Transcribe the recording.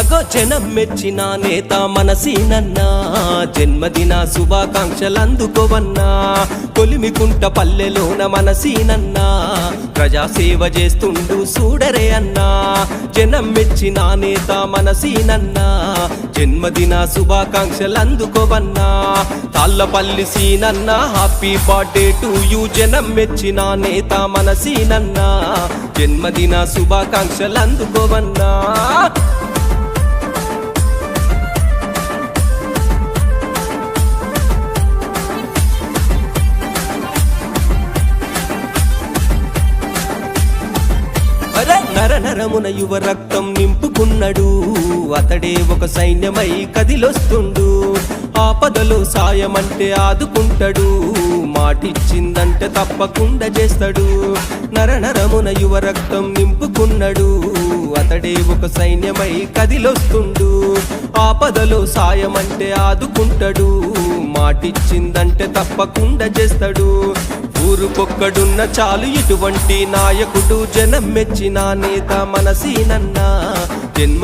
అగో జనం మెచ్చిన నేత మన సీనన్నా, జన్మదిన శుభాకాంక్షలందుకోవన్నా. కొలిమికుంట పల్లెలోన మన సీనన్నా, ప్రజాసేవ చేస్తుండు చూడరే అన్నా. జనం మెచ్చిన నేత మన సీనన్నా, జన్మదిన శుభాకాంక్షలందుకోవన్నా. తాళ్ళపల్లి సీనన్నా హ్యాపీ బర్త్డే టు యూ. జనం మెచ్చిన నేత మన సీనన్నా, జన్మదిన శుభాకాంక్షలందుకోవన్నా. నరనరమున యువ రక్తం నింపుకున్నడు, అతడే ఒక సైన్యమై కదిలొస్తుండు. ఆపదలో సాయమంటే ఆదుకుంటాడు, మాటిచ్చిందంటే తప్పకుండా చేస్తాడు. నరనరమున యువ రక్తం నింపుకున్నడు, అతడే ఒక సైన్యమై కదిలొస్తుండు. ఆపదలో సాయమంటే ఆదుకుంటాడు, మాటిచ్చిందంటే తప్పకుండా చేస్తాడు. ఊరుకొక్కడున్న చాలు ఇటువంటి నాయకుడు, జనం మెచ్చిన నేత మన సీనన్నా, జన్మ